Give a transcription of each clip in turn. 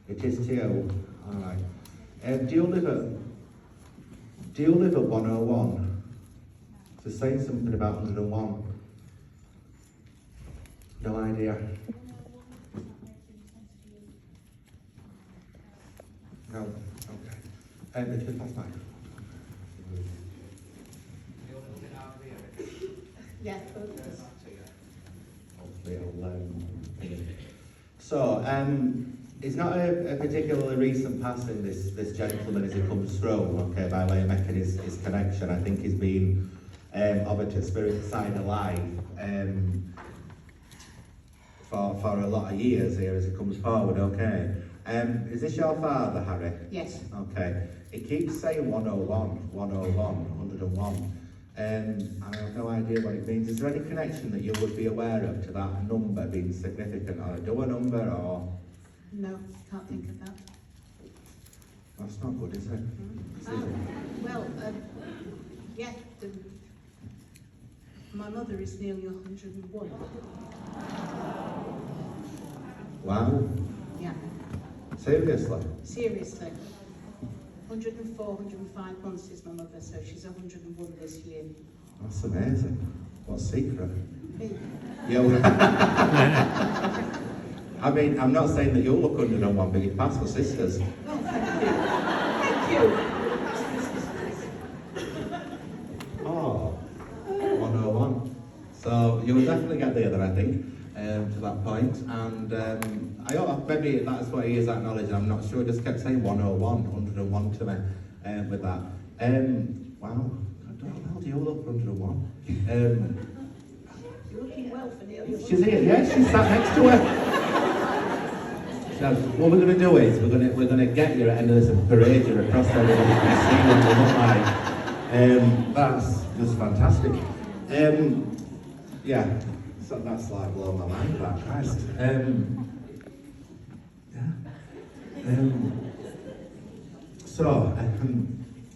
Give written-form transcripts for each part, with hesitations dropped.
It is to you. All right. Do you live at 101? It's saying something about 101. No idea. No. Okay. Richard, pass mine. Yeah. Hopefully it'll, So, it's not a particularly recent passing, this gentleman, as he comes through, okay, by way of making his connection. I think he's been over to spirit side alive for a lot of years here as he comes forward, okay. Is this your father, Harry? Yes. Okay. He keeps saying 101, 101. And I have no idea what it means. Is there any connection that you would be aware of to that number being significant, or a door number, or? No, can't think of that. That's not good, is it? Well, yeah, my mother is nearly 101. Wow. Yeah. Seriously? Seriously. 104, 105 months is my mother, so she's 101 this year. That's amazing. What secret? Me? Yeah. I mean, I'm not saying that you'll look 101, but you pass for sisters. Oh, thank you. Oh, 101. So you will definitely get the other, I think, to that point. And I hope maybe that's what he is acknowledging. I'm not sure. He just kept saying 101, 101 to me with that. Wow. How do you look 101? You're looking well for nearly. She's here. Yeah, she's sat next to her. So what we're going to do is we're going to get you at the end of this and parade you across there so you can see what you look like. That's just fantastic. Yeah, so that's like blowing my mind, that Christ.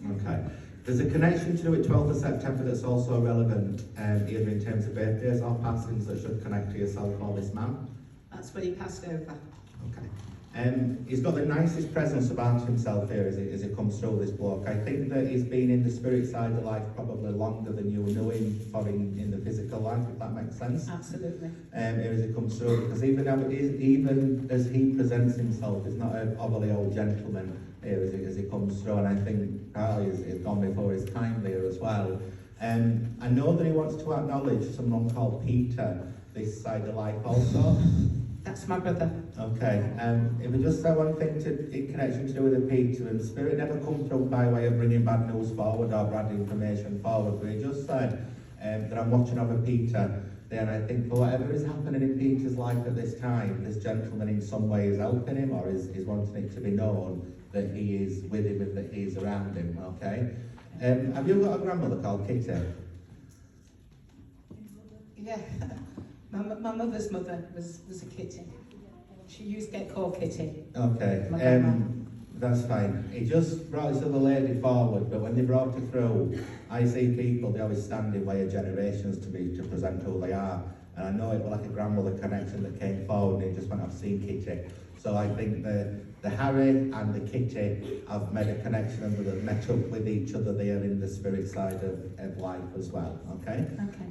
Okay. There's a connection to it 12th of September that's also relevant, either in terms of birthdays or passings that should connect to yourself or this man. That's when he passed over. Okay. He's got the nicest presence about himself here as he comes through this block. I think that he's been in the spirit side of life probably longer than you knew him for in the physical life, if that makes sense. Absolutely. Here as he comes through, because even as he presents himself, he's not an overly old gentleman here as he comes through, and I think probably he's gone before his time there as well. I know that he wants to acknowledge someone called Peter, this side of life also. That's my brother. Okay, if we just say one thing in connection to do with the Peter, and the spirit never come through by way of bringing bad news forward or bad information forward, but he just said that I'm watching over Peter there, and I think for whatever is happening in Peter's life at this time, this gentleman in some way is helping him, or is wanting it to be known that he is with him and that he is around him, okay? Have you got a grandmother called Kitty? Yeah. My mother's mother was a kitty. She used to get called Kitty. Okay, that's fine. He just brought this other lady forward, but when they brought her through, I see people, they always stand in way of generations to present who they are. And I know it was like a grandmother connection that came forward, and it just went, I've seen Kitty. So I think the Harry and the Kitty have made a connection and they've met up with each other there in the spirit side of life as well, okay? Okay.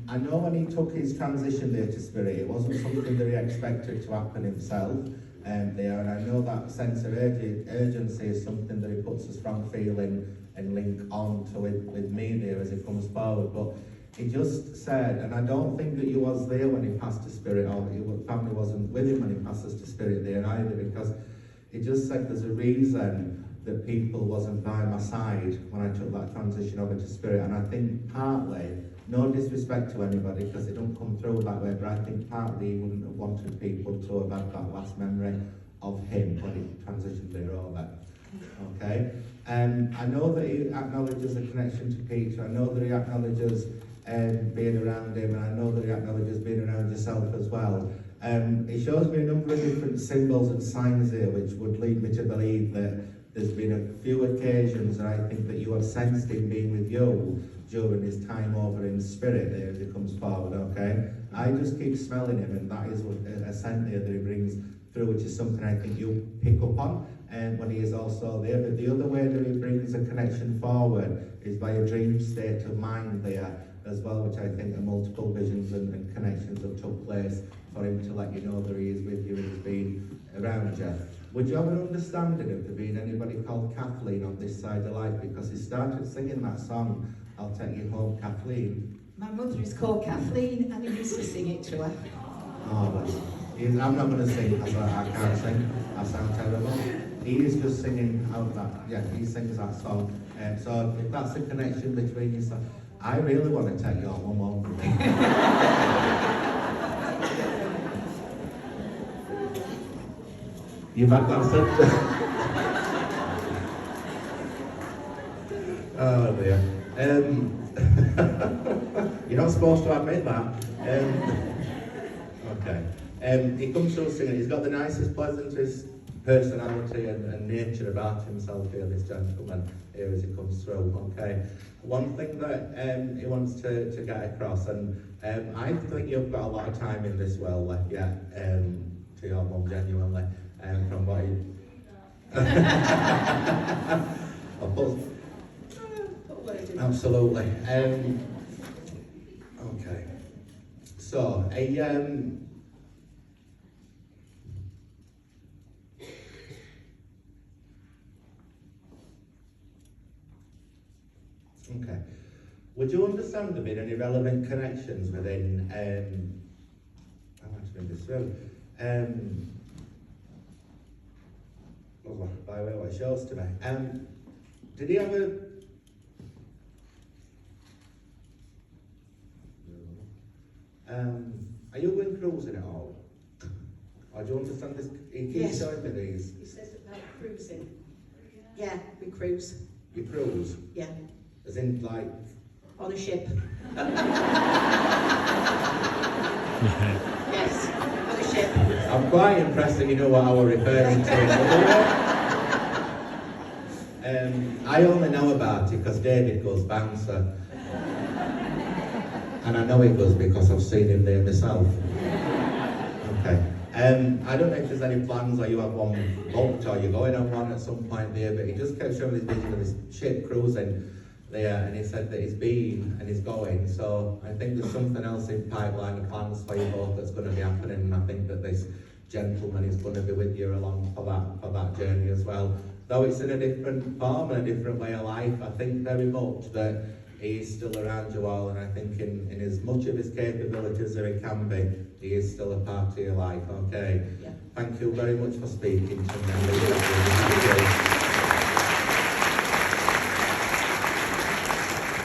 I know when he took his transition there to spirit, it wasn't something that he expected to happen himself there, and I know that sense of urgency is something that he puts a strong feeling and link on to it with me there as he comes forward, but he just said, and I don't think that you was there when he passed to spirit, or your family wasn't with him when he passes to spirit there either, because he just said there's a reason that people wasn't by my side when I took that transition over to spirit, and I think partly, no disrespect to anybody because it don't come through that way, but I think partly he wouldn't have wanted people to have had that last memory of him when he transitioned there over. Okay? I know that he acknowledges the connection to Peter, I know that he acknowledges being around him, and I know that he acknowledges being around yourself as well. It shows me a number of different symbols and signs here which would lead me to believe that there's been a few occasions, and I think that you have sensed him being with you during his time over in spirit there as he comes forward, okay? I just keep smelling him, and that is a scent there that he brings through, which is something I think you'll pick up on. And when he is also there, but the other way that he brings a connection forward is by a dream state of mind there as well, which I think are multiple visions and connections that took place for him to let you know that he is with you and he's been around you. Would you have an understanding of there being anybody called Kathleen on this side of life? Because he started singing that song, I'll Take You Home, Kathleen. My mother is called Kathleen, and he used to sing it to her. Oh, I'm not going to sing, I can't sing, I sound terrible. He is just singing out that, yeah, he sings that song. So if that's a connection between you, so I really want to take your mum home with me. You back that Oh dear. You're not supposed to admit that. Okay. He comes through singing. He's got the nicest, pleasantest personality and nature about himself here, this gentleman, here as he comes through. Okay. One thing that he wants to get across, and I think you've got a lot of time in this world left yet, to your mum, genuinely, from what he... Absolutely. Okay. So, okay. Would you understand there being any relevant connections within, I'm actually this through, by the way what it shows to me, did he have a, are you going cruising at all? Or do you understand this? He keeps showing me these. He says about cruising. Yeah, we cruise. You cruise? Yeah. As in, like... On a ship. Yes, on a ship. I'm quite impressed that you know what I was referring to. I only know about it because David goes bouncer. And I know he goes because I've seen him there myself. Okay. I don't know if there's any plans or you have one booked or you're going on one at some point there, but he just kept showing his vision of this ship cruising there, and he said that he's been and he's going, so I think there's something else in pipeline of plans for you both that's going to be happening, and I think that this gentleman is going to be with you along for that journey as well. Though it's in a different form and a different way of life, I think very much that he is still around you all, and I think in as much of his capabilities as he can be, he is still a part of your life, okay? Yeah. Thank you very much for speaking to me.